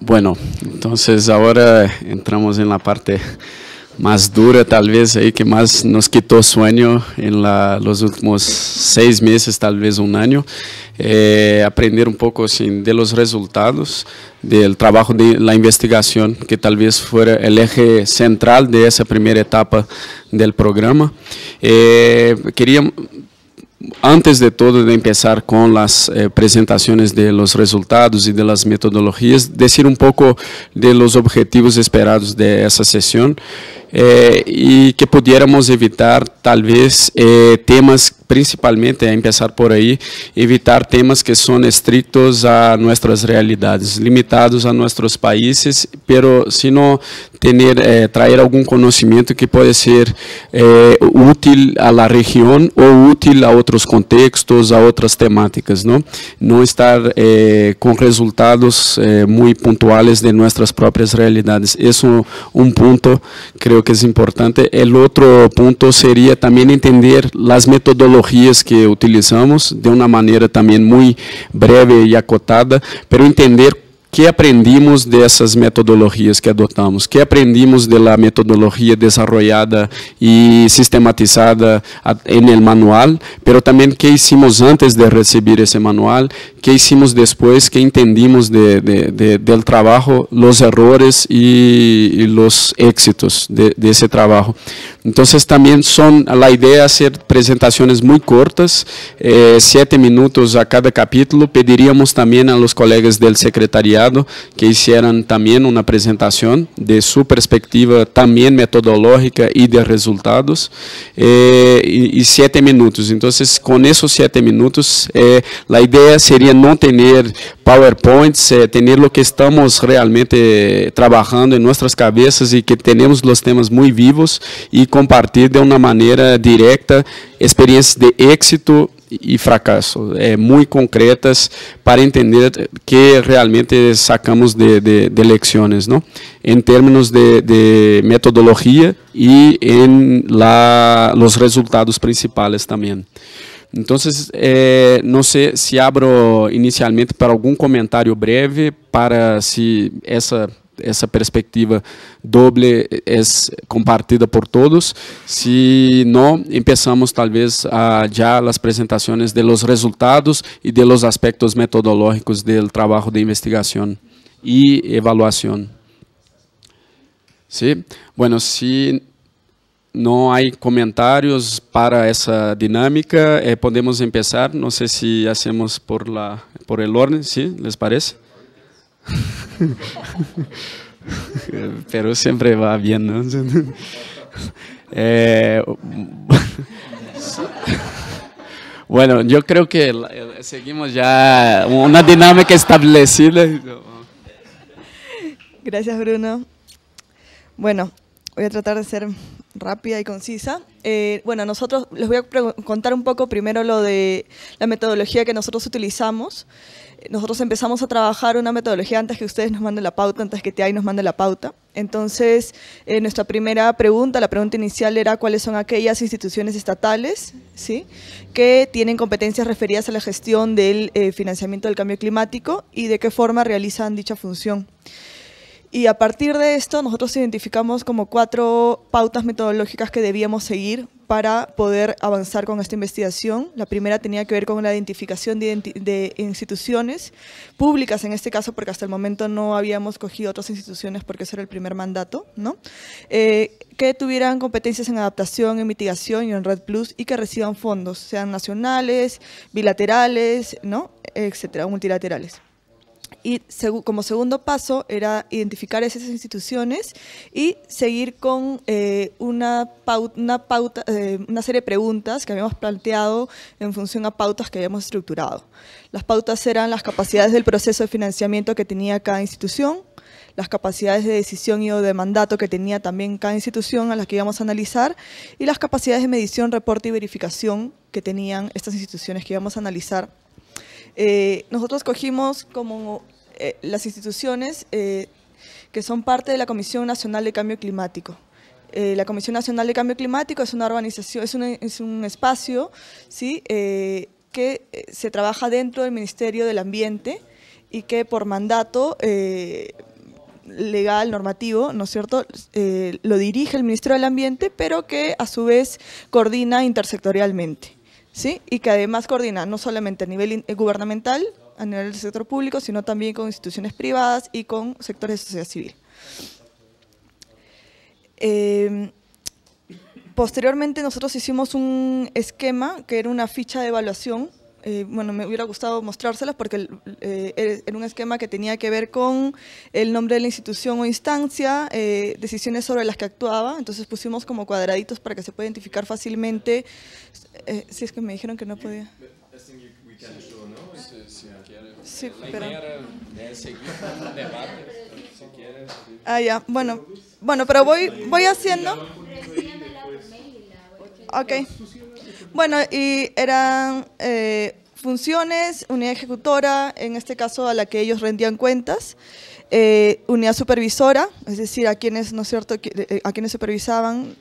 Bueno, entonces ahora entramos en la parte más dura, tal vez, ahí que más nos quitó sueño en los últimos 6 meses, tal vez un año. Aprender un poco assim, de los resultados del trabajo de la investigación, que tal vez fuera el eje central de esa primera etapa del programa. Quería, antes de todo, de empezar con las presentaciones de los resultados y de las metodologías, decir un poco de los objetivos esperados de esa sesión y que pudiéramos evitar, tal vez, temas, principalmente, a empezar por ahí, evitar temas que son estrictos a nuestras realidades, limitados a nuestros países, pero sino traer algún conocimiento que puede ser útil a la región o útil a otros contextos, a otras temáticas, ¿no? No estar con resultados muy puntuales de nuestras propias realidades. Eso un punto, creo que es importante. El otro punto sería también entender las metodologías que utilizamos de una manera también muy breve y acotada, pero entender ¿qué aprendimos de esas metodologías que adoptamos? ¿Qué aprendimos de la metodología desarrollada y sistematizada en el manual? Pero también, ¿qué hicimos antes de recibir ese manual? ¿Qué hicimos después? ¿Qué entendimos del trabajo? Los errores y los éxitos de ese trabajo. Entonces, también la idea es hacer presentaciones muy cortas, 7 minutos a cada capítulo. Pediríamos también a los colegas del secretariado que hicieran también una presentación de su perspectiva también metodológica y de resultados, y 7 minutos. Entonces, con esos 7 minutos, la idea sería no tener PowerPoints, tener lo que estamos realmente trabajando en nuestras cabezas y que tenemos los temas muy vivos y compartir de una manera directa experiencias de éxito y fracaso, muy concretas para entender qué realmente sacamos de lecciones, ¿no? En términos de metodología y en los resultados principales también. Entonces, no sé si abro inicialmente para algún comentario breve, para si essa perspectiva doble é compartida por todos. Se não, empezamos talvez já as apresentações de los resultados e de los aspectos metodológicos del trabalho de investigação e evaluação. Sí? Bueno, se não há comentários para essa dinâmica, podemos começar. Não sei se hacemos por el orden, ¿sí? ¿Les parece? Pero siempre va bien, ¿no? Bueno, yo creo que seguimos ya una dinámica establecida. Gracias, Bruno. Bueno, voy a tratar de ser rápida y concisa. Bueno, nosotros les voy a contar un poco primero lo de la metodología que nosotros utilizamos. Nosotros empezamos a trabajar una metodología antes que ustedes nos manden la pauta, antes que TI nos mande la pauta. Entonces, nuestra primera pregunta, la pregunta inicial era cuáles son aquellas instituciones estatales, ¿sí?, que tienen competencias referidas a la gestión del financiamiento del cambio climático y de qué forma realizan dicha función. Y a partir de esto, nosotros identificamos como 4 pautas metodológicas que debíamos seguir para poder avanzar con esta investigación. La primera tenía que ver con la identificación de instituciones públicas, en este caso, porque hasta el momento no habíamos cogido otras instituciones porque ese era el primer mandato, ¿no? Que tuvieran competencias en adaptación, en mitigación y en Red Plus y que reciban fondos, sean nacionales, bilaterales, ¿no?, etcétera, multilaterales. Y como segundo paso era identificar esas instituciones y seguir con una serie de preguntas que habíamos planteado en función a pautas que habíamos estructurado. Las pautas eran las capacidades del proceso de financiamiento que tenía cada institución, las capacidades de decisión y o de mandato que tenía también cada institución a las que íbamos a analizar y las capacidades de medición, reporte y verificación que tenían estas instituciones que íbamos a analizar. Nosotros cogimos como las instituciones que son parte de la Comisión Nacional de Cambio Climático. La Comisión Nacional de Cambio Climático es una organización, es un espacio, ¿sí?, que se trabaja dentro del Ministerio del Ambiente y que por mandato legal, normativo, ¿no es cierto?, lo dirige el Ministerio del Ambiente, pero que a su vez coordina intersectorialmente, ¿sí? Y que además coordina no solamente a nivel gubernamental, a nivel del sector público, sino también con instituciones privadas y con sectores de sociedad civil. Posteriormente nosotros hicimos un esquema que era una ficha de evaluación. Bueno, me hubiera gustado mostrárselas porque era un esquema que tenía que ver con el nombre de la institución o instancia, decisiones sobre las que actuaba, entonces pusimos como cuadraditos para que se pueda identificar fácilmente. Si es que me dijeron que no podía. Sí, pero... Ah, ya, bueno, pero voy haciendo. Ok. Bueno, y eran funciones, unidad ejecutora, en este caso a la que ellos rendían cuentas, unidad supervisora, es decir, a quienes, ¿no es cierto?, a quienes supervisaban,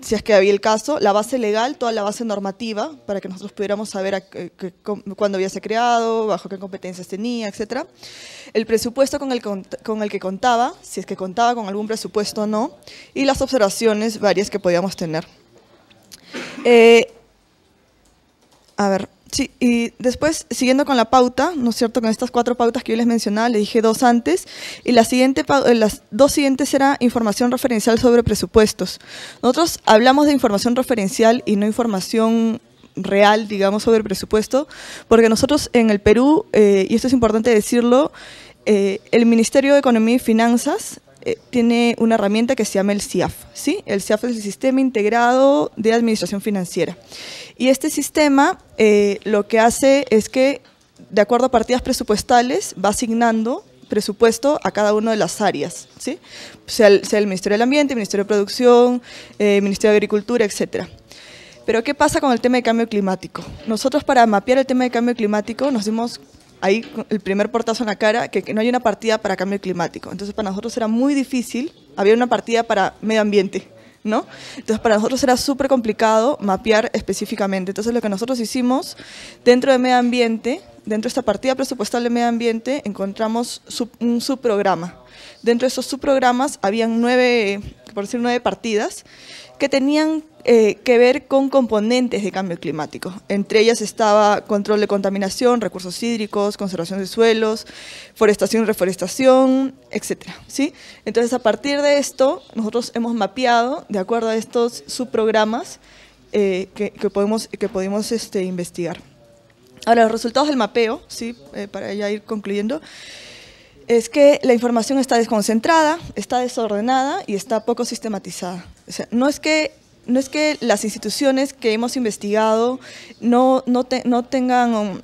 si es que había el caso, la base legal, toda la base normativa, para que nosotros pudiéramos saber cuándo había sido creado, bajo qué competencias tenía, etcétera. El presupuesto con el que contaba, si es que contaba con algún presupuesto o no, y las observaciones varias que podíamos tener. A ver, sí, y después, siguiendo con la pauta, ¿no es cierto?, con estas 4 pautas que yo les mencionaba, les dije 2 antes, y las 2 siguientes era información referencial sobre presupuestos. Nosotros hablamos de información referencial y no información real, digamos, sobre el presupuesto, porque nosotros en el Perú, y esto es importante decirlo, el Ministerio de Economía y Finanzas tiene una herramienta que se llama el SIAF, ¿sí? El SIAF es el Sistema Integrado de Administración Financiera. Y este sistema lo que hace es que, de acuerdo a partidas presupuestales, va asignando presupuesto a cada una de las áreas, ¿sí? Sea el Ministerio del Ambiente, Ministerio de Producción, Ministerio de Agricultura, etcétera. Pero ¿qué pasa con el tema de cambio climático? Nosotros, para mapear el tema de cambio climático, nos dimos ahí el primer portazo en la cara, que no hay una partida para cambio climático. Entonces, para nosotros era muy difícil, había una partida para medio ambiente, ¿no? Entonces, para nosotros era súper complicado mapear específicamente. Entonces, lo que nosotros hicimos, dentro de medio ambiente, dentro de esta partida presupuestal de medio ambiente, encontramos un subprograma. Dentro de esos subprogramas, habían 9 partidas, que tenían que ver con componentes de cambio climático. Entre ellas estaba control de contaminación, recursos hídricos, conservación de suelos, forestación y reforestación, etcétera, ¿sí? Entonces, a partir de esto, nosotros hemos mapeado, de acuerdo a estos subprogramas, que podemos investigar. Ahora, los resultados del mapeo, ¿sí? Para ya ir concluyendo, es que la información está desconcentrada, está desordenada y está poco sistematizada. O sea, no es que las instituciones que hemos investigado no tengan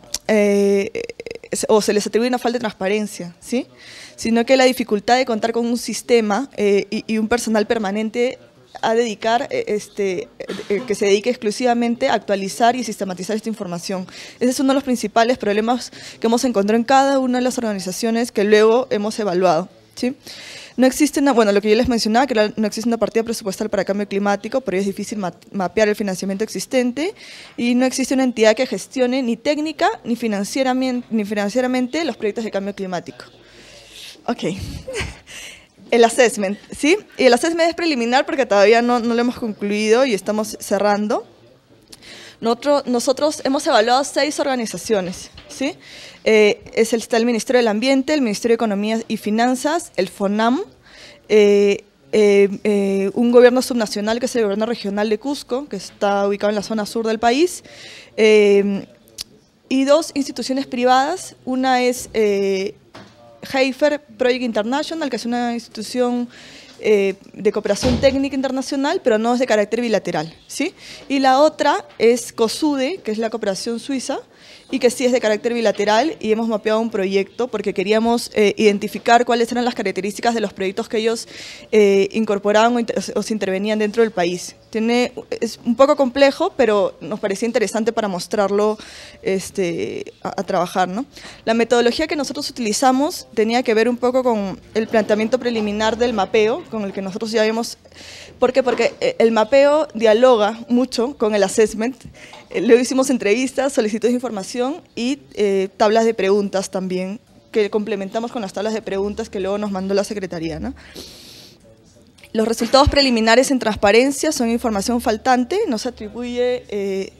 o se les atribuye una falta de transparencia, ¿sí? Sino que la dificultad de contar con un sistema y un personal permanente a dedicar, que se dedique exclusivamente a actualizar y sistematizar esta información. Ese es uno de los principales problemas que hemos encontrado en cada una de las organizaciones que luego hemos evaluado, ¿sí? No existe lo que yo les mencionaba, que no existe una partida presupuestal para cambio climático, pero es difícil mapear el financiamiento existente, y no existe una entidad que gestione ni técnica ni financieramente los proyectos de cambio climático. Ok. El assessment, ¿sí? Y el assessment es preliminar porque todavía no lo hemos concluido y estamos cerrando. Nosotros hemos evaluado 6 organizaciones, ¿sí? Está el Ministerio del Ambiente, el Ministerio de Economía y Finanzas, el FONAM, un gobierno subnacional que es el gobierno regional de Cusco, que está ubicado en la zona sur del país, y 2 instituciones privadas. Una es Heifer Project International, que es una institución de cooperación técnica internacional, pero no es de carácter bilateral, ¿sí? Y la otra es COSUDE, que es la cooperación suiza, y que sí es de carácter bilateral, y hemos mapeado un proyecto porque queríamos identificar cuáles eran las características de los proyectos que ellos incorporaban o se intervenían dentro del país. Es un poco complejo, pero nos parecía interesante para mostrarlo a trabajar, ¿no? La metodología que nosotros utilizamos tenía que ver un poco con el planteamiento preliminar del mapeo, con el que nosotros ya vimos. ¿Por qué? Porque el mapeo dialoga mucho con el assessment. Luego hicimos entrevistas, solicitudes de información y tablas de preguntas también que complementamos con las tablas de preguntas que luego nos mandó la Secretaría, ¿no? Los resultados preliminares en transparencia son información faltante, no se atribuye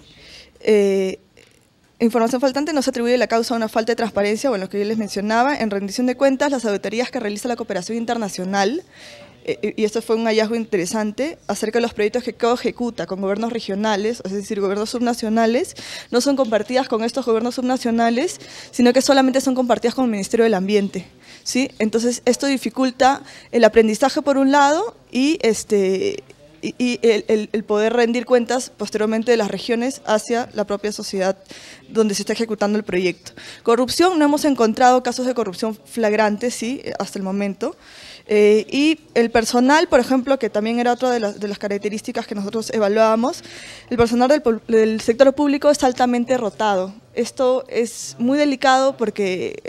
información faltante no se atribuye la causa a una falta de transparencia, bueno, lo que yo les mencionaba. En rendición de cuentas, las auditorías que realiza la cooperación internacional, y esto fue un hallazgo interesante, acerca de los proyectos que ejecuta con gobiernos regionales, es decir, gobiernos subnacionales, no son compartidas con estos gobiernos subnacionales, sino que solamente son compartidas con el Ministerio del Ambiente, ¿sí? Entonces, esto dificulta el aprendizaje por un lado y el poder rendir cuentas posteriormente de las regiones hacia la propia sociedad donde se está ejecutando el proyecto. Corrupción, no hemos encontrado casos de corrupción flagrantes, sí, hasta el momento. Y el personal, por ejemplo, que también era otra de las características que nosotros evaluábamos, el personal del sector público está altamente rotado. Esto es muy delicado porque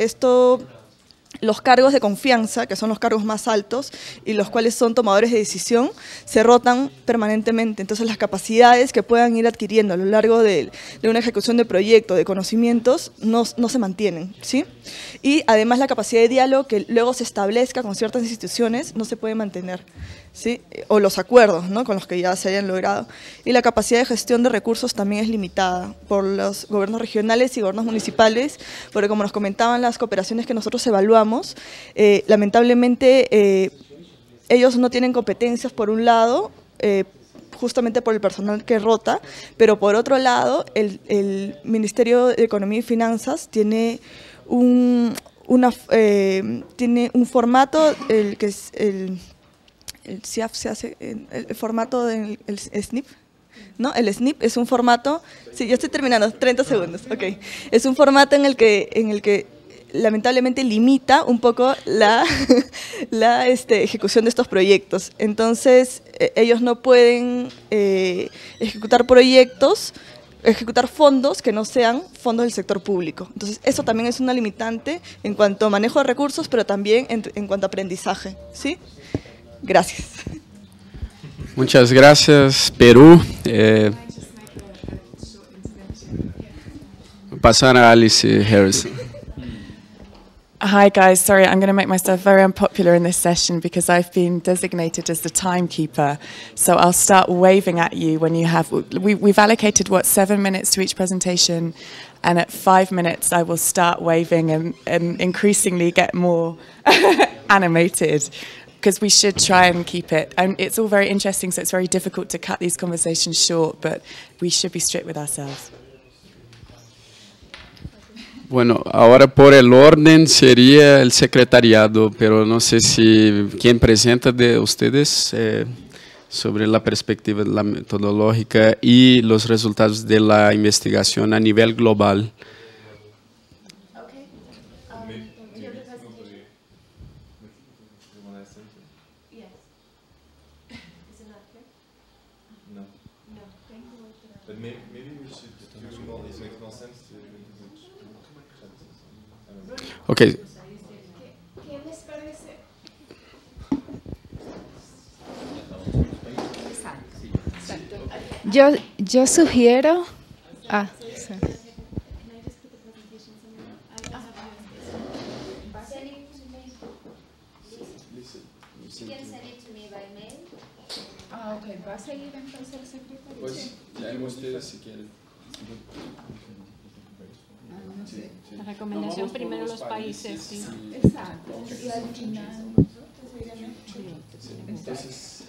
los cargos de confianza, que son los cargos más altos y los cuales son tomadores de decisión, se rotan permanentemente. Entonces las capacidades que puedan ir adquiriendo a lo largo de una ejecución de proyecto, de conocimientos, no se mantienen, ¿sí? Y además la capacidad de diálogo que luego se establezca con ciertas instituciones no se puede mantener, ¿sí? O los acuerdos, ¿no?, con los que ya se hayan logrado. Y la capacidad de gestión de recursos también es limitada por los gobiernos regionales y gobiernos municipales, porque como nos comentaban las cooperaciones que nosotros evaluamos, lamentablemente ellos no tienen competencias por un lado, justamente por el personal que rota, pero por otro lado el Ministerio de Economía y Finanzas tiene un formato, el que es el CIAF se hace, el formato del SNIP, ¿no? El SNIP es un formato, sí, ya estoy terminando, 30 segundos, ok. Es un formato en el que lamentablemente limita un poco la ejecución de estos proyectos. Entonces, ellos no pueden ejecutar fondos que no sean fondos del sector público. Entonces, eso también es una limitante en cuanto a manejo de recursos, pero también en cuanto a aprendizaje, ¿sí? Gracias. Muchas gracias, Perú. Pasar a Alice Harrison. Hi guys, sorry, I'm going to make myself very unpopular in this session because I've been designated as the timekeeper. So I'll start waving at you when you have, we've allocated, 7 minutes to each presentation, and at 5 minutes I will start waving and increasingly get more animated, because we should try and keep it. And it's all very interesting, so it's very difficult to cut these conversations short, but we should be strict with ourselves. Bueno, ahora por el orden sería el secretariado, pero no sé si quién presenta de ustedes sobre la perspectiva la metodológica y los resultados de la investigación a nivel global. Okay. ¿Qué les parece? Yo sugiero... Sí. Ok, ¿va a seguir entonces el secretario? Pues ya ustedes si quieren. No sé. La recomendación primero los países, sí. Exacto. Y al final... Entonces,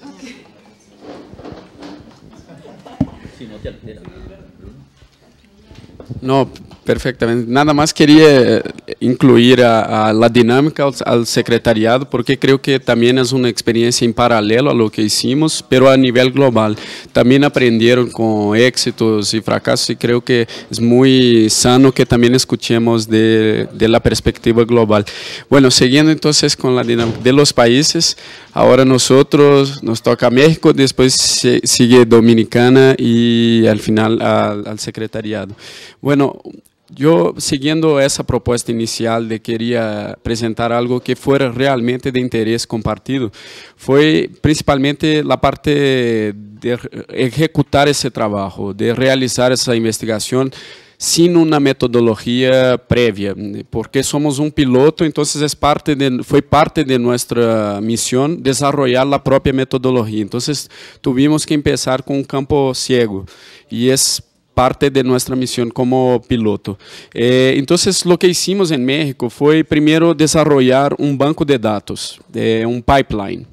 Si no te altera. no, perfectamente. Nada más quería incluir a la dinámica al secretariado, porque creo que también es una experiencia en paralelo a lo que hicimos, pero a nivel global. También aprendieron con éxitos y fracasos, y creo que es muy sano que también escuchemos de la perspectiva global. Bueno, siguiendo entonces con la dinámica de los países, ahora nosotros nos toca México, después sigue Dominicana y al final al secretariado. Bueno, yo siguiendo esa propuesta inicial de quería presentar algo que fuera realmente de interés compartido, fue principalmente la parte de ejecutar ese trabajo, de realizar esa investigación sin una metodología previa, porque somos un piloto, entonces fue parte de nuestra misión desarrollar la propia metodología. Entonces tuvimos que empezar con un campo ciego y es parte de nuestra misión como piloto. Entonces lo que hicimos en México fue primero desarrollar un banco de datos, un pipeline.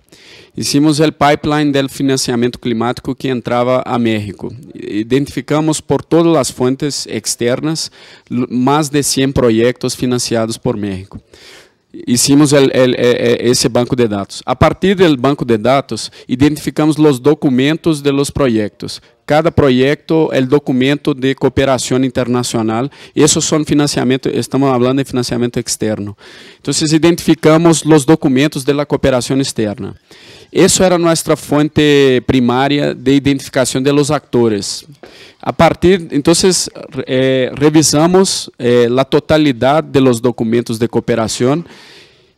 Hicimos el pipeline del financiamiento climático que entraba a México. Identificamos por todas las fuentes externas más de 100 proyectos financiados por México. Hicimos ese banco de datos. A partir del banco de datos, identificamos los documentos de los proyectos. Cada proyecto, el documento de cooperación internacional, esos son financiamiento, estamos hablando de financiamiento externo. Entonces, identificamos los documentos de la cooperación externa. Eso era nuestra fuente primaria de identificación de los actores. A partir, entonces, revisamos la totalidad de los documentos de cooperación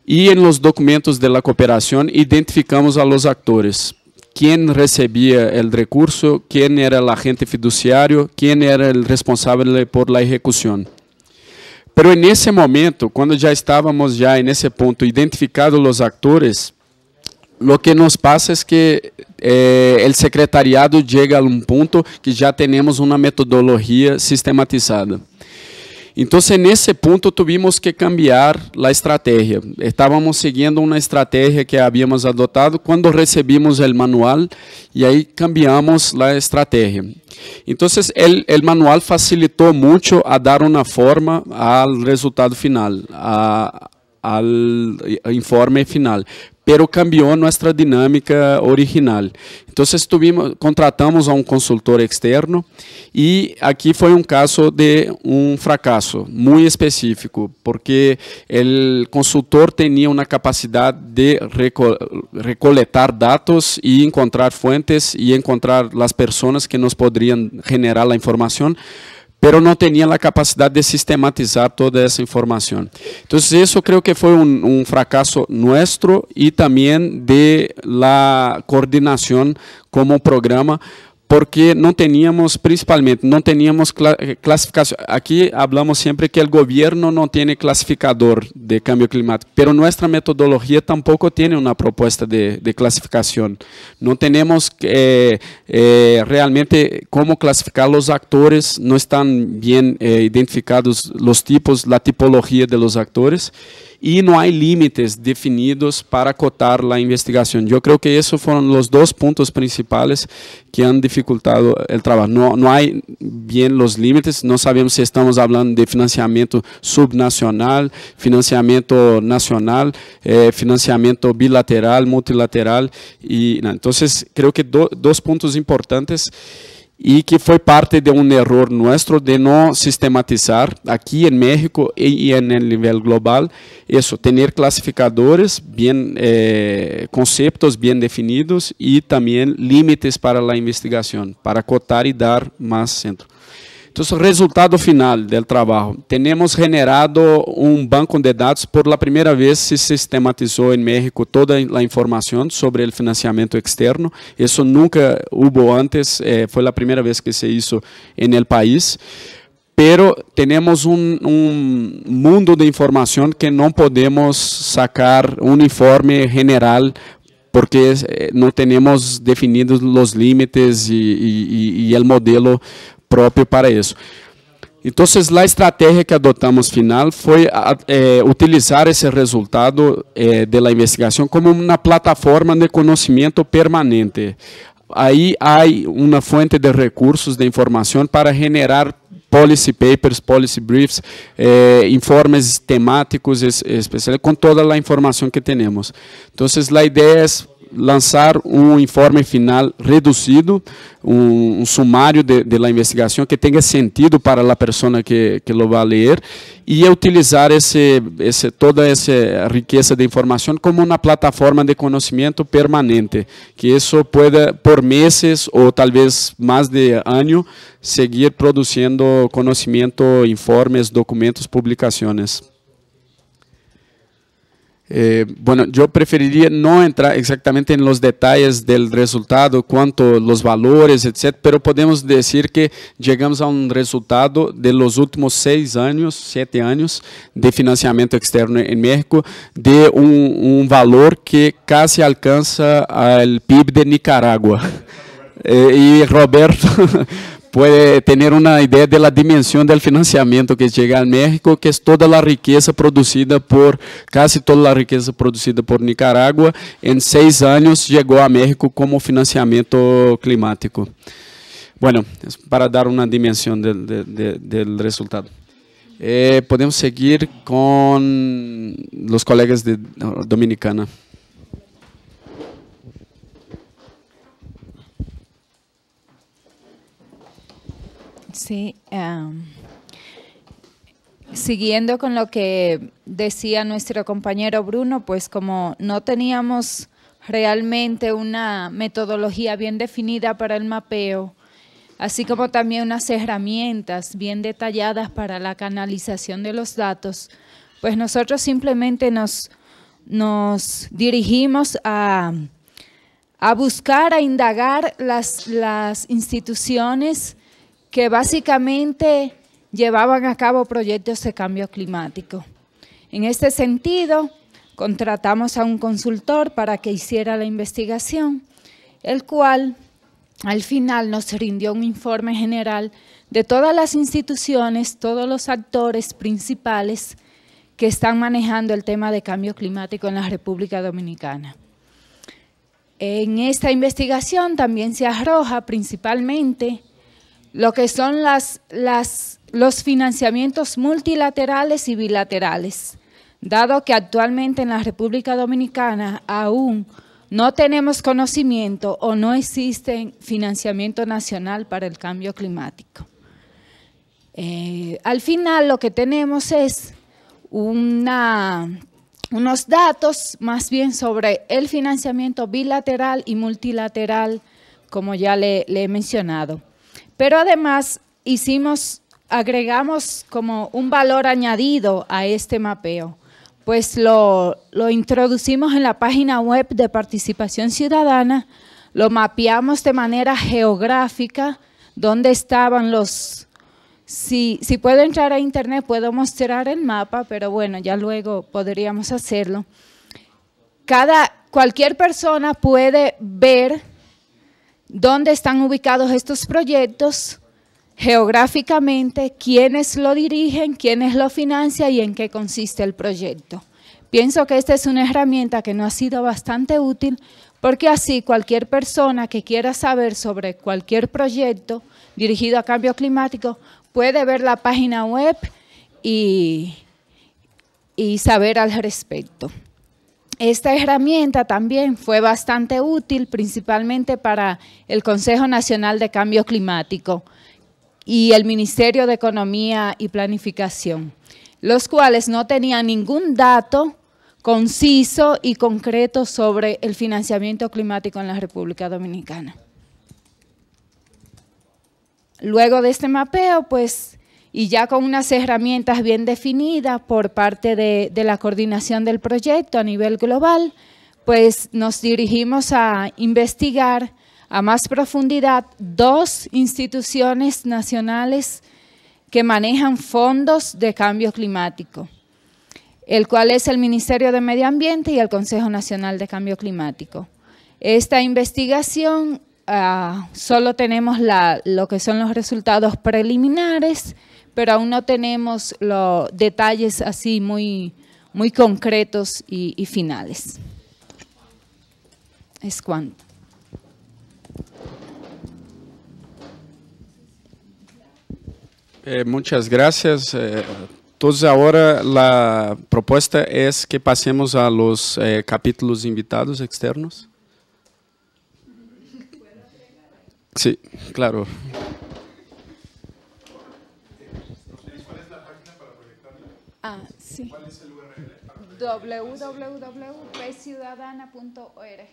y en los documentos de la cooperación identificamos a los actores. Quién recibía el recurso, quién era el agente fiduciario, quién era el responsable por la ejecución. Pero en ese momento, cuando ya estábamos ya en ese punto identificados los actores, lo que nos pasa es que el secretariado llega a un punto que ya tenemos una metodología sistematizada. Entonces, en ese punto tuvimos que cambiar la estrategia. Estábamos siguiendo una estrategia que habíamos adoptado cuando recibimos el manual y ahí cambiamos la estrategia. Entonces, el manual facilitó mucho a dar una forma al resultado final, al informe final, pero cambió nuestra dinámica original. Entonces contratamos a un consultor externo y aquí fue un caso de un fracaso muy específico, porque el consultor tenía una capacidad de recolectar datos y encontrar fuentes y encontrar las personas que nos podrían generar la información, pero no tenía la capacidad de sistematizar toda esa información. Entonces, eso creo que fue un fracaso nuestro y también de la coordinación como programa, porque no teníamos, principalmente, no teníamos clasificación. Aquí hablamos siempre que el gobierno no tiene clasificador de cambio climático, pero nuestra metodología tampoco tiene una propuesta de clasificación. No tenemos realmente cómo clasificar los actores, no están bien identificados los tipos, la tipología de los actores, y no hay límites definidos para acotar la investigación. Yo creo que esos fueron los dos puntos principales que han dificultado el trabajo. No hay bien los límites, no sabemos si estamos hablando de financiamiento subnacional, financiamiento nacional, financiamiento bilateral, multilateral. Entonces, creo que dos puntos importantes y que fue parte de un error nuestro de no sistematizar aquí en México y en el nivel global eso, tener clasificadores bien, conceptos bien definidos y también límites para la investigación, para acotar y dar más centro. Entonces, resultado final del trabajo. Tenemos generado un banco de datos. Por la primera vez se sistematizó en México toda la información sobre el financiamiento externo. Eso nunca hubo antes, fue la primera vez que se hizo en el país. Pero tenemos un mundo de información que no podemos sacar un informe general porque no tenemos definidos los límites y el modelo próprio para isso. Então, a estratégia que adotamos final foi utilizar esse resultado da investigação como uma plataforma de conhecimento permanente. Aí há uma fonte de recursos de informação para generar policy papers, policy briefs, informes temáticos especiais com toda a informação que temos. Então, a ideia é lançar um informe final reduzido, um sumário de la investigação que tenha sentido para a pessoa que lo vai ler e utilizar toda essa riqueza de informação como uma plataforma de conhecimento permanente, que isso pueda por meses ou talvez mais de ano seguir produzindo conhecimento, informes, documentos, publicações. Bueno, yo preferiría no entrar exactamente en los detalles del resultado, cuánto los valores, etc., pero podemos decir que llegamos a un resultado de los últimos 6 años, 7 años de financiamiento externo en México, de un valor que casi alcanza al PIB de Nicaragua. Y Roberto puede tener una idea de la dimensión del financiamiento que llega a México, que es toda la riqueza producida casi toda la riqueza producida por Nicaragua, en 6 años llegó a México como financiamiento climático. Bueno, es para dar una dimensión del resultado. Podemos seguir con los colegas de Dominicana. Sí, siguiendo con lo que decía nuestro compañero Bruno, pues como no teníamos realmente una metodología bien definida para el mapeo, así como también unas herramientas bien detalladas para la canalización de los datos, pues nosotros simplemente nos dirigimos a buscar, a indagar las instituciones que básicamente llevaban a cabo proyectos de cambio climático. En este sentido, contratamos a un consultor para que hiciera la investigación, el cual al final nos rindió un informe general de todas las instituciones, todos los actores principales que están manejando el tema de cambio climático en la República Dominicana. En esta investigación también se arroja principalmente lo que son los financiamientos multilaterales y bilaterales, dado que actualmente en la República Dominicana aún no tenemos conocimiento o no existe financiamiento nacional para el cambio climático. Al final lo que tenemos es unos datos más bien sobre el financiamiento bilateral y multilateral, como ya le he mencionado. Pero además agregamos como un valor añadido a este mapeo, pues lo introducimos en la página web de Participación Ciudadana, lo mapeamos de manera geográfica, donde estaban si puedo entrar a internet puedo mostrar el mapa, pero bueno, ya luego podríamos hacerlo. Cualquier persona puede ver dónde están ubicados estos proyectos geográficamente, quiénes lo dirigen, quiénes lo financian y en qué consiste el proyecto. Pienso que esta es una herramienta que nos ha sido bastante útil porque así cualquier persona que quiera saber sobre cualquier proyecto dirigido a cambio climático puede ver la página web y saber al respecto. Esta herramienta también fue bastante útil, principalmente para el Consejo Nacional de Cambio Climático y el Ministerio de Economía y Planificación, los cuales no tenían ningún dato conciso y concreto sobre el financiamiento climático en la República Dominicana. Luego de este mapeo, pues, y ya con unas herramientas bien definidas por parte de la coordinación del proyecto a nivel global, pues nos dirigimos a investigar a más profundidad 2 instituciones nacionales que manejan fondos de cambio climático, el cual es el Ministerio de Medio Ambiente y el Consejo Nacional de Cambio Climático. Esta investigación solo tenemos lo que son los resultados preliminares, pero aún no tenemos los detalles así muy concretos y finales. Es cuanto. Muchas gracias. Entonces ahora la propuesta es que pasemos a los capítulos invitados externos. Sí, claro. Sí. ¿Cuál es el URL? www.pciudadana.org.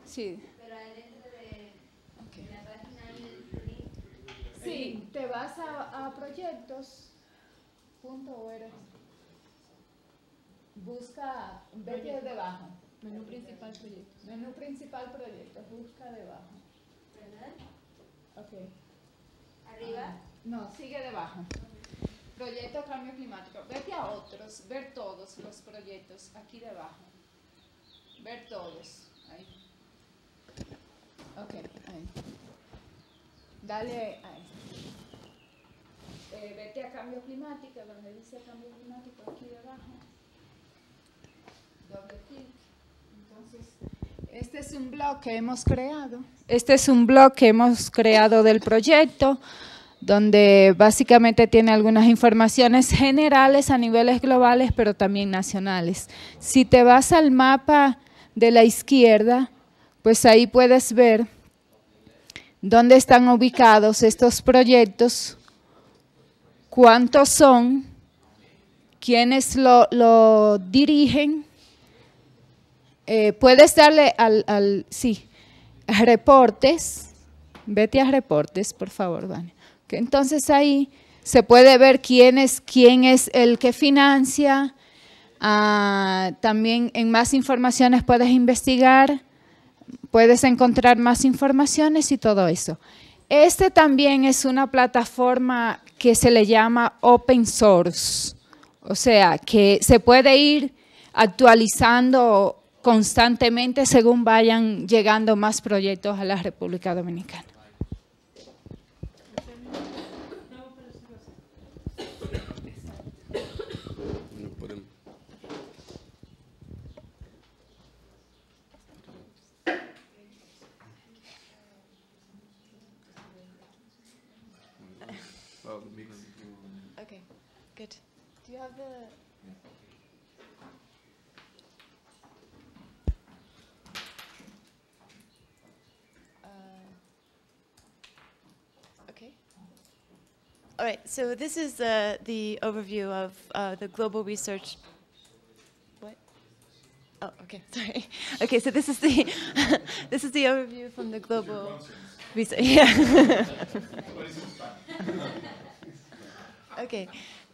Sí. Pero dentro de la página sí, te vas a proyectos.org. Busca, vete debajo. Menú principal proyecto. Menú principal proyecto, busca debajo. ¿Verdad? Ok. ¿Arriba? No, sigue debajo. Proyecto cambio climático. Vete a otros, ver todos los proyectos aquí debajo. Ver todos. Ahí. Ok, ahí. Dale ahí. Vete a cambio climático, donde dice cambio climático, aquí debajo. Doble clic. Entonces, este es un blog que hemos creado. Este es un blog que hemos creado del proyecto, donde básicamente tiene algunas informaciones generales a niveles globales, pero también nacionales. Si te vas al mapa de la izquierda, pues ahí puedes ver dónde están ubicados estos proyectos, cuántos son, quiénes lo dirigen. Puedes darle a reportes, vete a reportes, por favor, Vania. Entonces ahí se puede ver quién es el que financia. También en más informaciones puedes investigar, puedes encontrar más informaciones y todo eso. Este también es una plataforma que se le llama open source, o sea, que se puede ir actualizando constantemente según vayan llegando más proyectos a la República Dominicana. Okay, good. Do you have the... Okay. All right, so this is the overview of the global research. What? Oh, okay, sorry. Okay, so this is the this is the overview from the global research. Yeah. Okay.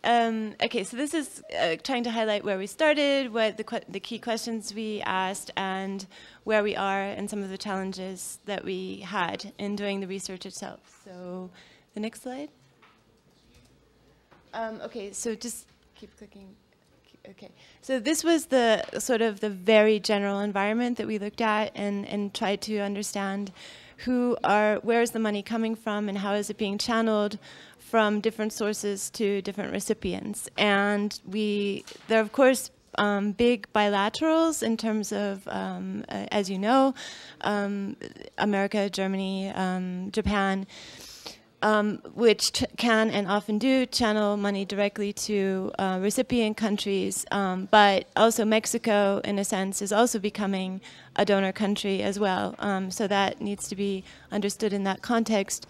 Okay, so this is trying to highlight where we started, what the key questions we asked, and where we are, and some of the challenges that we had in doing the research itself. So, the next slide. Okay, so just keep clicking. Okay, so this was the sort of the very general environment that we looked at and tried to understand where is the money coming from and how is it being channeled from different sources to different recipients. And there are of course big bilaterals in terms of, as you know, America, Germany, Japan, which can and often do channel money directly to recipient countries, but also Mexico, in a sense, is also becoming a donor country as well. So that needs to be understood in that context.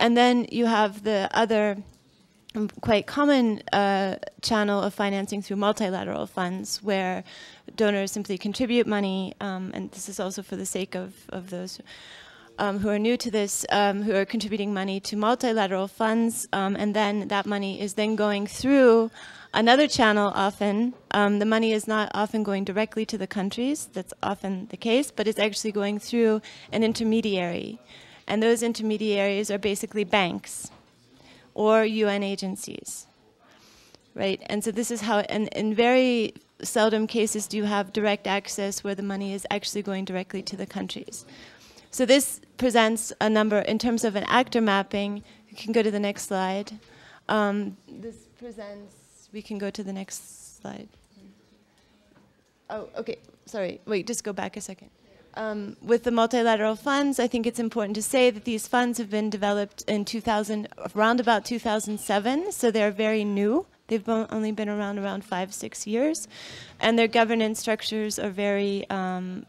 And then you have the other quite common channel of financing through multilateral funds, where donors simply contribute money, and this is also for the sake of those who are new to this, who are contributing money to multilateral funds, and then that money is then going through another channel often. The money is not often going directly to the countries, that's often the case, but it's actually going through an intermediary. And those intermediaries are basically banks or UN agencies, right? And so this is how, and in very seldom cases do you have direct access where the money is actually going directly to the countries. So this presents a number, in terms of an actor mapping, you can go to the next slide. This presents, we can go to the next slide. Oh, okay, sorry, wait, just go back a second. With the multilateral funds, I think it's important to say that these funds have been developed in around about 2007, so they're very new. They've only been around 5-6 years, and their governance structures are very,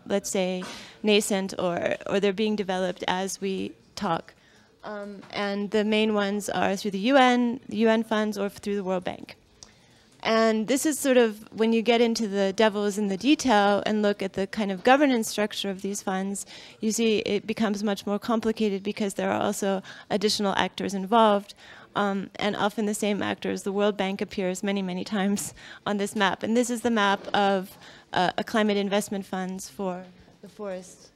let's say, nascent, or they're being developed as we talk. And the main ones are through the UN funds, or through the World Bank. And this is sort of, when you get into the devils in the detail and look at the kind of governance structure of these funds, you see it becomes much more complicated because there are also additional actors involved. and often the same actors. The World Bank appears many, many times on this map. And this is the map of a climate investment funds for the Forest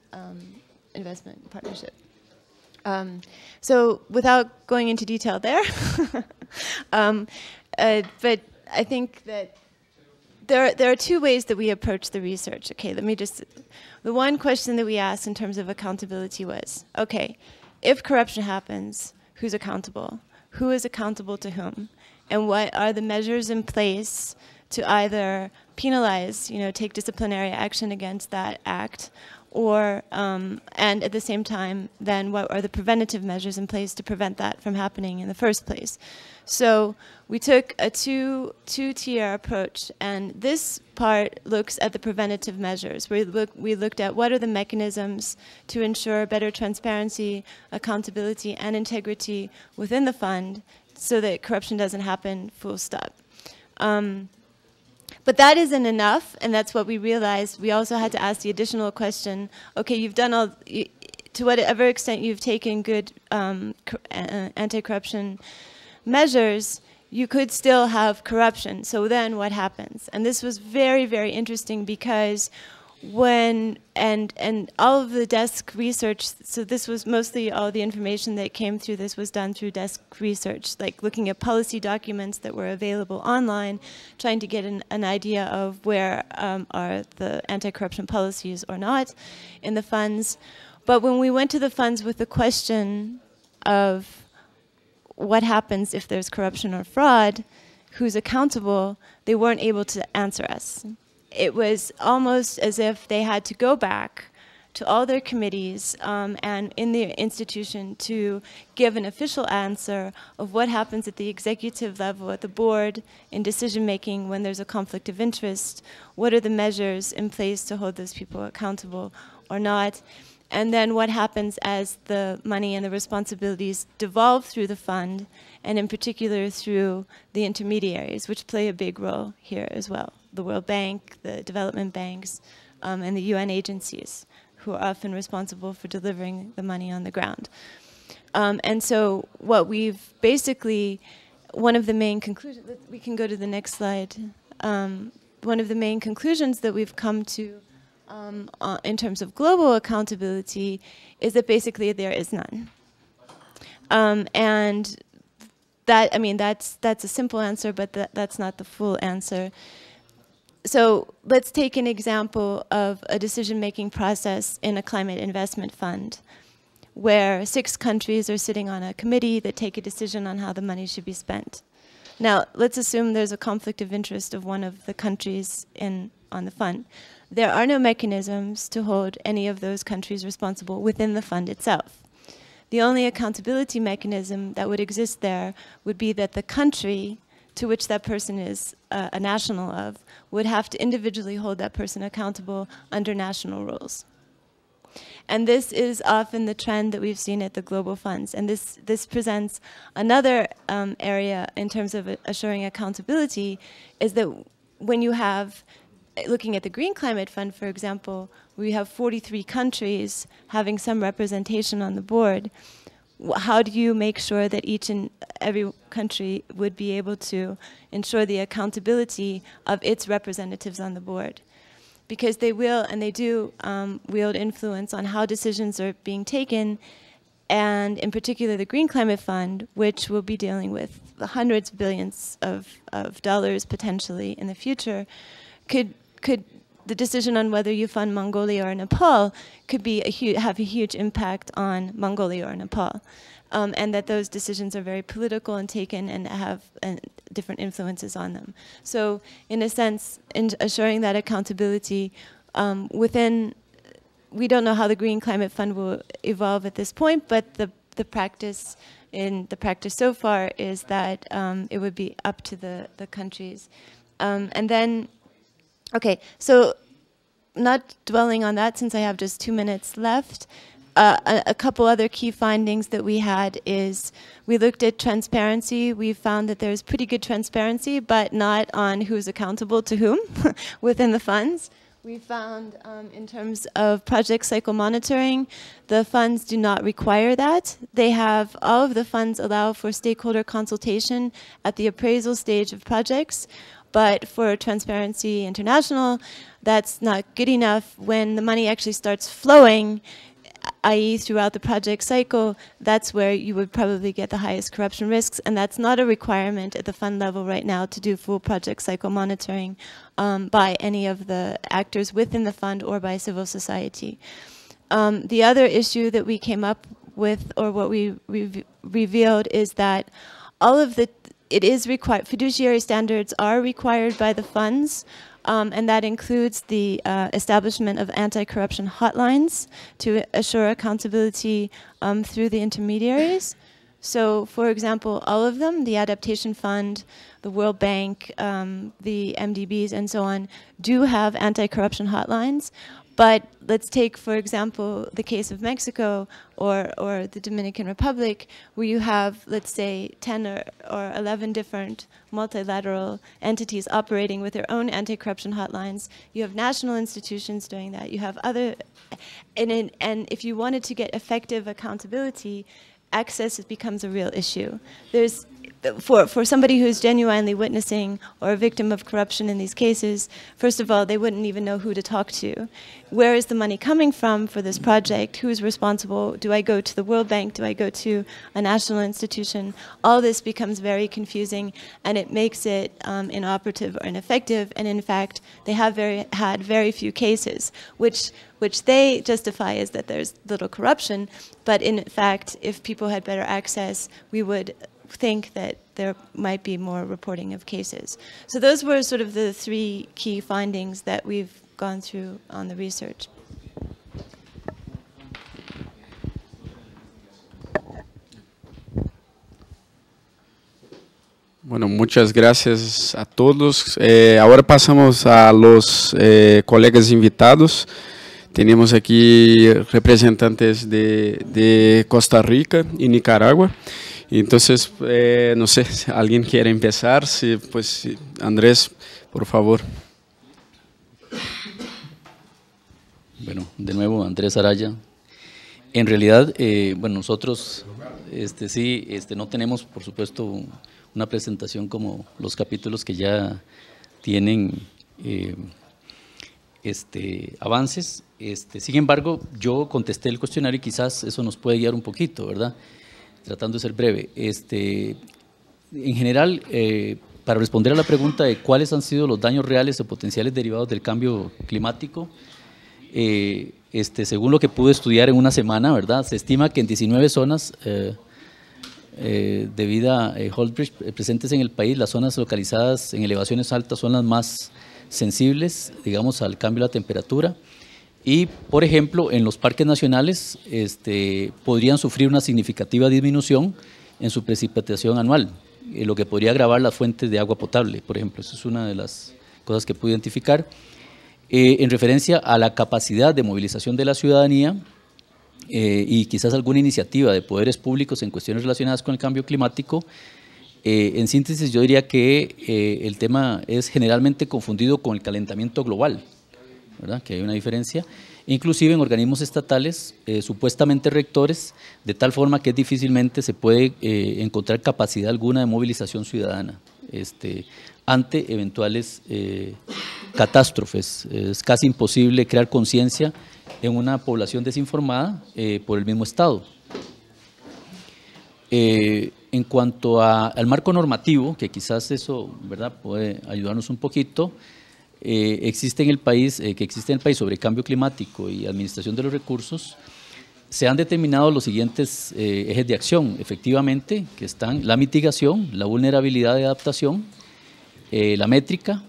Investment Partnership. So without going into detail there, but I think that there are two ways that we approach the research. Okay, let me just, the one question that we asked in terms of accountability was, okay, if corruption happens, who's accountable? Who is accountable to whom? And what are the measures in place to either penalize, take disciplinary action against that act, or, and at the same time, then what are the preventative measures in place to prevent that from happening in the first place? So we took a two-tier approach, and this part looks at the preventative measures. We looked at what are the mechanisms to ensure better transparency, accountability, and integrity within the fund so that corruption doesn't happen, full stop. But that isn't enough, and that's what we realized. We also had to ask the additional question, okay, you've done all, to whatever extent you've taken good anti-corruption measures, you could still have corruption. So then what happens? And this was very, very interesting because when, and all of the desk research, so this was mostly all the information that came through this was done through desk research, like looking at policy documents that were available online, trying to get an idea of where are the anti-corruption policies or not in the funds. But when we went to the funds with the question of what happens if there's corruption or fraud, who's accountable, they weren't able to answer us. It was almost as if they had to go back to all their committees and in their institution to give an official answer of what happens at the executive level, at the board, in decision-making when there's a conflict of interest, what are the measures in place to hold those people accountable or not, and then what happens as the money and the responsibilities devolve through the fund, and in particular through the intermediaries, which play a big role here as well. The World Bank, the development banks, and the UN agencies, who are often responsible for delivering the money on the ground. And so what we've basically, one of the main conclusions, we can go to the next slide, one of the main conclusions that we've come to in terms of global accountability is that basically there is none. And that, I mean, that's a simple answer, but that's not the full answer. So let's take an example of a decision-making process in a climate investment fund, where 6 countries are sitting on a committee that take a decision on how the money should be spent. Now, let's assume there's a conflict of interest of one of the countries on the fund. There are no mechanisms to hold any of those countries responsible within the fund itself. The only accountability mechanism that would exist there would be that the country to which that person is a national of would have to individually hold that person accountable under national rules. And this is often the trend that we've seen at the global funds. And this presents another area in terms of assuring accountability, is that when you have, looking at the Green Climate Fund, for example, we have 43 countries having some representation on the board. How do you make sure that each and every country would be able to ensure the accountability of its representatives on the board? Because they will, and they do, wield influence on how decisions are being taken, and in particular the Green Climate Fund, which will be dealing with the hundreds of billions of dollars potentially in the future, could the decision on whether you fund Mongolia or Nepal could be have a huge impact on Mongolia or Nepal. And that those decisions are very political and taken and have different influences on them. So in a sense, in assuring that accountability within, we don't know how the Green Climate Fund will evolve at this point, but the practice so far is that it would be up to the countries. And then, okay, so not dwelling on that since I have just 2 minutes left, a couple other key findings that we had is we looked at transparency. We found that there's pretty good transparency, but not on who's accountable to whom within the funds. we found in terms of project cycle monitoring, the funds do not require that. They have, all of the funds allow for stakeholder consultation at the appraisal stage of projects, but for Transparency International, that's not good enough. When the money actually starts flowing, i.e. throughout the project cycle, that's where you would probably get the highest corruption risks, and that's not a requirement at the fund level right now to do full project cycle monitoring by any of the actors within the fund or by civil society. The other issue that we came up with, or what we revealed, is that all of the, it is required, fiduciary standards are required by the funds, and that includes the establishment of anti-corruption hotlines to assure accountability through the intermediaries. So, for example, all of them, the Adaptation Fund, the World Bank, the MDBs, and so on, do have anti-corruption hotlines. But let's take, for example, the case of Mexico or the Dominican Republic, where you have, let's say, 10 or 11 different multilateral entities operating with their own anti-corruption hotlines. You have national institutions doing that. You have other, and if you wanted to get effective accountability, access becomes a real issue. There's, for somebody who's genuinely witnessing or a victim of corruption in these cases, first of all, they wouldn't even know who to talk to. Where is the money coming from for this project? Who's responsible? Do I go to the World Bank? Do I go to a national institution? All this becomes very confusing, and it makes it inoperative or ineffective. And in fact, they have had very few cases, which they justify as that there's little corruption. But in fact, if people had better access, we would think that there might be more reporting of cases. So those were sort of the three key findings that we've gone through on the research. Bueno, muchas gracias a todos. Ahora pasamos a los colegas invitados. Tenemos aquí representantes de Costa Rica y Nicaragua. Entonces, no sé, si alguien quiere empezar, si, pues Andrés, por favor. Bueno, de nuevo, Andrés Araya. En realidad, bueno, nosotros no tenemos, por supuesto, una presentación como los capítulos que ya tienen avances. Sin embargo, yo contesté el cuestionario y quizás eso nos puede guiar un poquito, ¿verdad? Tratando de ser breve. En general, para responder a la pregunta de cuáles han sido los daños reales o potenciales derivados del cambio climático, según lo que pude estudiar en una semana, ¿verdad? Se estima que en 19 zonas de vida Holdridge presentes en el país, las zonas localizadas en elevaciones altas son las más sensibles, digamos, al cambio de la temperatura. Y, por ejemplo, en los parques nacionales podrían sufrir una significativa disminución en su precipitación anual, lo que podría agravar las fuentes de agua potable, por ejemplo. Eso es una de las cosas que pude identificar. En referencia a la capacidad de movilización de la ciudadanía y quizás alguna iniciativa de poderes públicos en cuestiones relacionadas con el cambio climático, en síntesis yo diría que el tema es generalmente confundido con el calentamiento global, ¿verdad? Que hay una diferencia, inclusive en organismos estatales supuestamente rectores, de tal forma que difícilmente se puede encontrar capacidad alguna de movilización ciudadana ante eventuales catástrofes. Es casi imposible crear conciencia en una población desinformada por el mismo Estado. En cuanto al marco normativo, que quizás eso, ¿verdad?, puede ayudarnos un poquito, existe en el país sobre cambio climático y administración de los recursos, se han determinado los siguientes ejes de acción, efectivamente, que están la mitigación, la vulnerabilidad de adaptación, la métrica,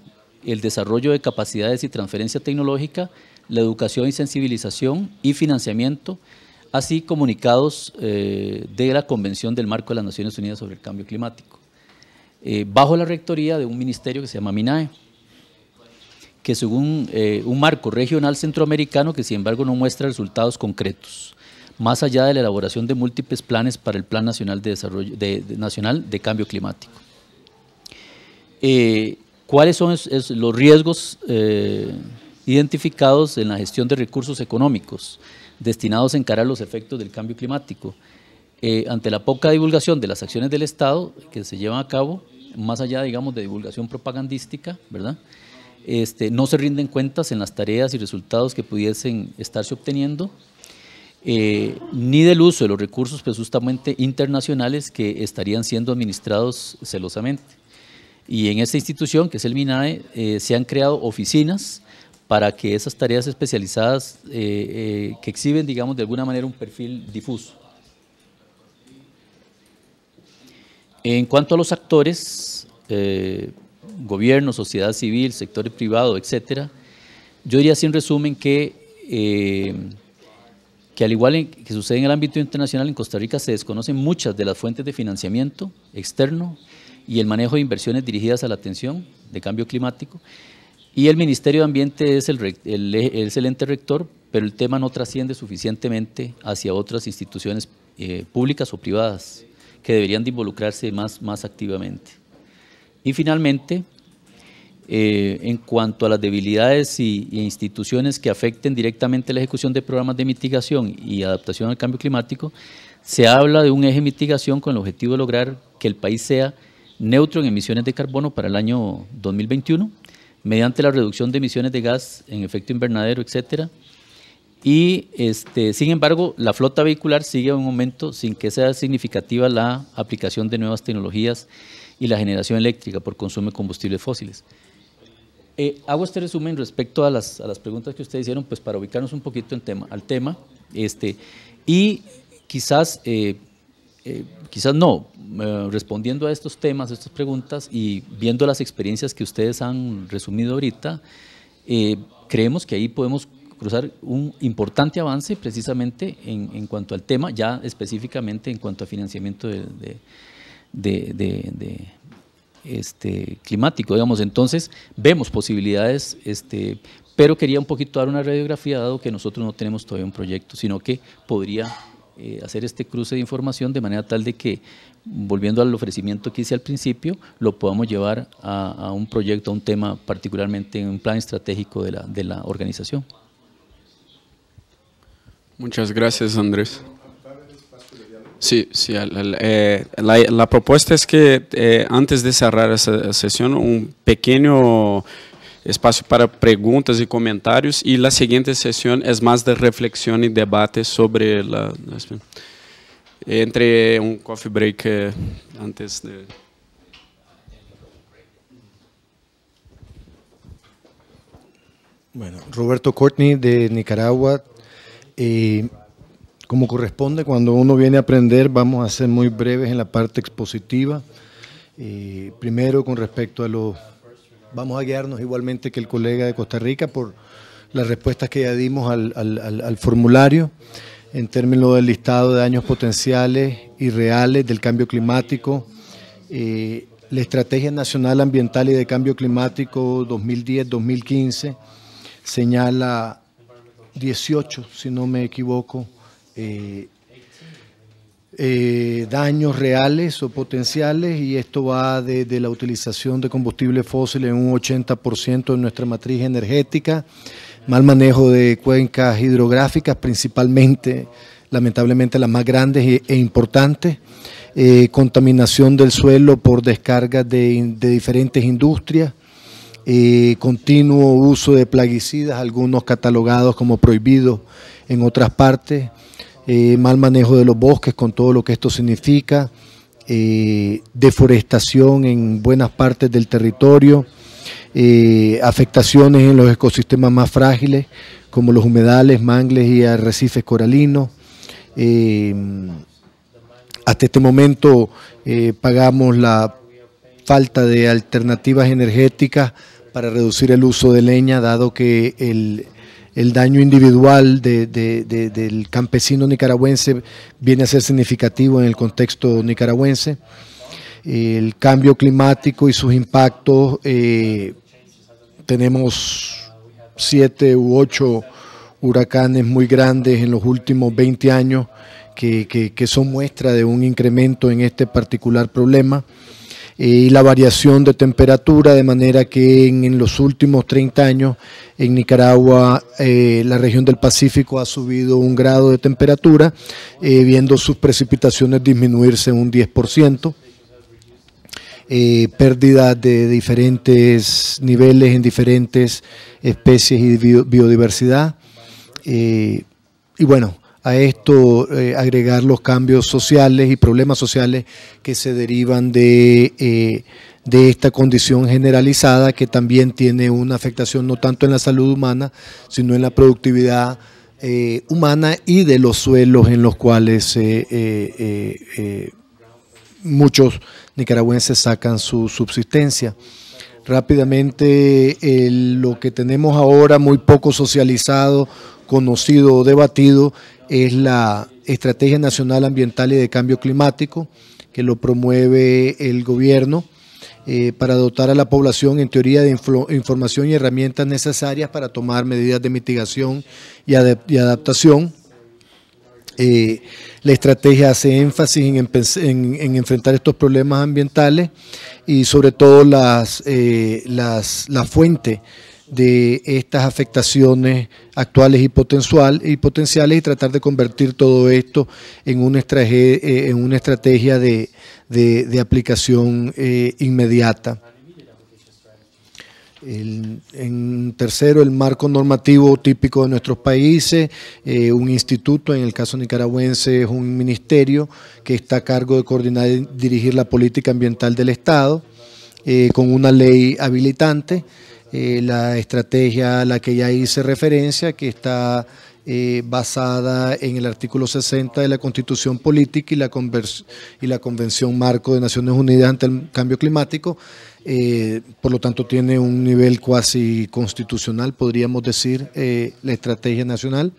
el desarrollo de capacidades y transferencia tecnológica, la educación y sensibilización y financiamiento, así comunicados de la Convención del Marco de las Naciones Unidas sobre el Cambio Climático, bajo la rectoría de un ministerio que se llama MINAE, que según un marco regional centroamericano que sin embargo no muestra resultados concretos, más allá de la elaboración de múltiples planes para el Plan Nacional de Desarrollo Nacional de Cambio Climático. ¿Cuáles son los riesgos identificados en la gestión de recursos económicos destinados a encarar los efectos del cambio climático. Ante la poca divulgación de las acciones del Estado que se llevan a cabo, más allá, digamos, de divulgación propagandística, ¿verdad? No se rinden cuentas en las tareas y resultados que pudiesen estarse obteniendo, ni del uso de los recursos presuntamente internacionales que estarían siendo administrados celosamente. Y en esta institución, que es el MINAE, se han creado oficinas para que esas tareas especializadas que exhiben, digamos, de alguna manera un perfil difuso. En cuanto a los actores, gobierno, sociedad civil, sector privado, etcétera, yo diría así en resumen que al igual que sucede en el ámbito internacional, en Costa Rica se desconocen muchas de las fuentes de financiamiento externo y el manejo de inversiones dirigidas a la atención de cambio climático, y el Ministerio de Ambiente es el ente rector, pero el tema no trasciende suficientemente hacia otras instituciones públicas o privadas que deberían de involucrarse más activamente. Y finalmente, en cuanto a las debilidades y instituciones que afecten directamente la ejecución de programas de mitigación y adaptación al cambio climático, se habla de un eje de mitigación con el objetivo de lograr que el país sea neutro en emisiones de carbono para el año 2021, mediante la reducción de emisiones de gas en efecto invernadero, etcétera. Y sin embargo, la flota vehicular sigue en un momento sin que sea significativa la aplicación de nuevas tecnologías y la generación eléctrica por consumo de combustibles fósiles. Hago este resumen respecto a las preguntas que ustedes hicieron, pues para ubicarnos un poquito al tema, y quizás no, respondiendo a estos temas, a estas preguntas y viendo las experiencias que ustedes han resumido ahorita, creemos que ahí podemos cruzar un importante avance precisamente en cuanto al tema, ya específicamente en cuanto a financiamiento climático, digamos. Entonces vemos posibilidades, pero quería un poquito dar una radiografía, dado que nosotros no tenemos todavía un proyecto, sino que podría hacer este cruce de información de manera tal de que, volviendo al ofrecimiento que hice al principio, lo podamos llevar a un proyecto, a un tema, particularmente en un plan estratégico de la organización. Muchas gracias, Andrés. Sí, la propuesta es que antes de cerrar esa sesión, un pequeño espacio para preguntas y comentarios, y la siguiente sesión es más de reflexión y debate sobre entre un coffee break antes de... Bueno, Roberto Courtney de Nicaragua. Como corresponde, cuando uno viene a aprender, vamos a ser muy breves en la parte expositiva. Primero, con respecto a vamos a guiarnos igualmente que el colega de Costa Rica por las respuestas que ya dimos al formulario en términos del listado de daños potenciales y reales del cambio climático. La Estrategia Nacional Ambiental y de Cambio Climático 2010-2015 señala 18, si no me equivoco, daños reales o potenciales, y esto va desde la utilización de combustibles fósiles en un 80% de nuestra matriz energética, mal manejo de cuencas hidrográficas, principalmente, lamentablemente las más grandes e importantes, contaminación del suelo por descargas de diferentes industrias, continuo uso de plaguicidas, algunos catalogados como prohibidos en otras partes, mal manejo de los bosques con todo lo que esto significa, deforestación en buenas partes del territorio, afectaciones en los ecosistemas más frágiles como los humedales, mangles y arrecifes coralinos. Hasta este momento pagamos la falta de alternativas energéticas para reducir el uso de leña, dado que el daño individual del campesino nicaragüense viene a ser significativo en el contexto nicaragüense. El cambio climático y sus impactos, tenemos 7 u 8 huracanes muy grandes en los últimos 20 años que son muestra de un incremento en este particular problema. y la variación de temperatura, de manera que en los últimos 30 años en Nicaragua la región del Pacífico ha subido 1 grado de temperatura, viendo sus precipitaciones disminuirse en un 10%. Pérdida de diferentes niveles en diferentes especies y biodiversidad. Y bueno, a esto agregar los cambios sociales y problemas sociales que se derivan de esta condición generalizada, que también tiene una afectación no tanto en la salud humana, sino en la productividad humana y de los suelos en los cuales muchos nicaragüenses sacan su subsistencia. Rápidamente, lo que tenemos ahora muy poco socializado, conocido o debatido es la Estrategia Nacional Ambiental y de Cambio Climático, que lo promueve el gobierno para dotar a la población en teoría de información y herramientas necesarias para tomar medidas de mitigación y adaptación. La estrategia hace énfasis en enfrentar estos problemas ambientales y sobre todo la fuente de estas afectaciones actuales y potenciales, y tratar de convertir todo esto en una estrategia de aplicación inmediata. En tercero, el marco normativo típico de nuestros países, un instituto, en el caso nicaragüense es un ministerio que está a cargo de coordinar y dirigir la política ambiental del Estado, con una ley habilitante, la estrategia a la que ya hice referencia, que está basada en el artículo 60 de la Constitución Política y la Convención Marco de Naciones Unidas ante el Cambio Climático. Por lo tanto tiene un nivel cuasi constitucional, podríamos decir, la estrategia nacional.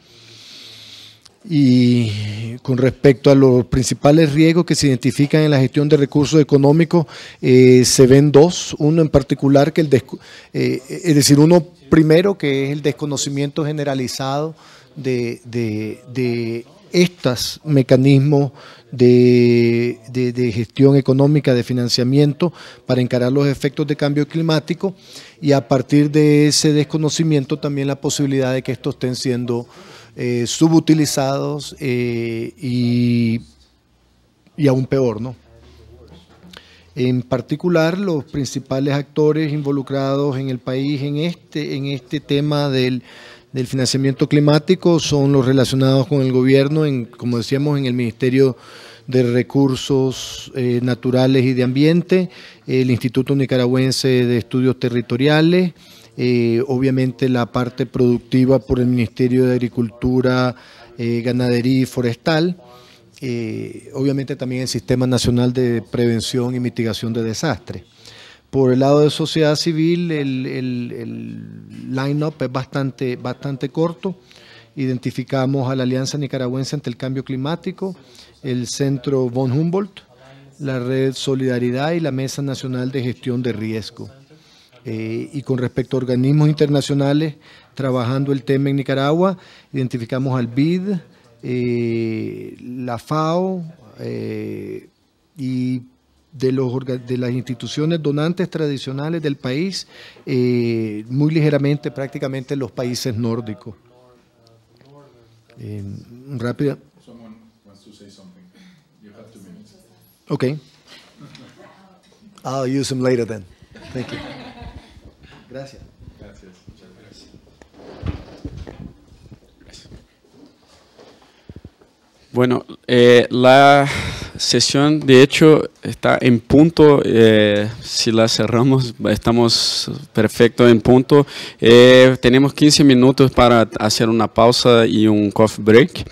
Y con respecto a los principales riesgos que se identifican en la gestión de recursos económicos, se ven dos. Uno en particular, que es decir, uno primero, que es el desconocimiento generalizado de estos mecanismos de gestión económica, de financiamiento para encarar los efectos de cambio climático, y a partir de ese desconocimiento también la posibilidad de que estos estén siendo subutilizados y aún peor, ¿no? En particular, los principales actores involucrados en el país en este tema del financiamiento climático son los relacionados con el gobierno, como decíamos, en el Ministerio de Recursos Naturales y de Ambiente, el Instituto Nicaragüense de Estudios Territoriales, obviamente la parte productiva por el Ministerio de Agricultura, Ganadería y Forestal, obviamente también el Sistema Nacional de Prevención y Mitigación de Desastres. Por el lado de sociedad civil, el line-up es bastante corto. Identificamos a la Alianza Nicaragüense ante el Cambio Climático, el Centro von Humboldt, la Red Solidaridad y la Mesa Nacional de Gestión de Riesgo. Y con respecto a organismos internacionales trabajando el tema en Nicaragua, identificamos al BID, la FAO y de las instituciones donantes tradicionales del país, muy ligeramente prácticamente los países nórdicos. Rápida. Okay. I'll use them later then. Thank you. Gracias. Gracias. Muchas gracias. Bueno, la sesión de hecho está en punto. Si la cerramos, estamos perfecto en punto. Tenemos 15 minutos para hacer una pausa y un coffee break.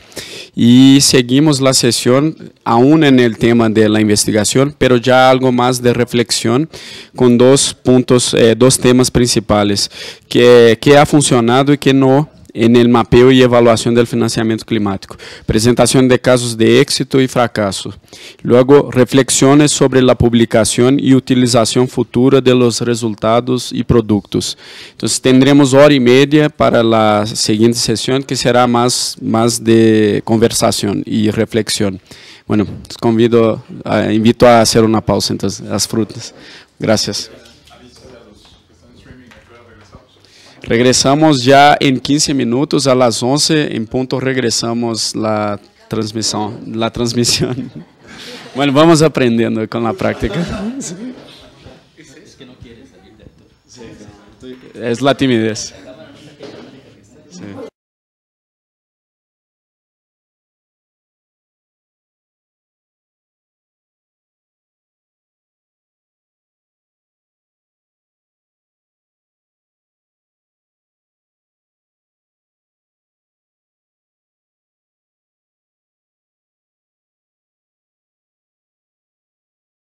Y seguimos la sesión aún en el tema de la investigación, pero ya algo más de reflexión con dos puntos, dos temas principales, que ha funcionado y que no en el mapeo y evaluación del financiamiento climático. Presentación de casos de éxito y fracaso. Luego, reflexiones sobre la publicación y utilización futura de los resultados y productos. Entonces, tendremos 1h30 para la siguiente sesión, que será más de conversación y reflexión. Bueno, invito a hacer una pausa entonces, las frutas. Gracias. Regresamos ya en 15 minutos, a las 11 en punto regresamos la transmisión. Bueno, vamos aprendiendo con la práctica. Es que no quiere salir de esto. Es la timidez.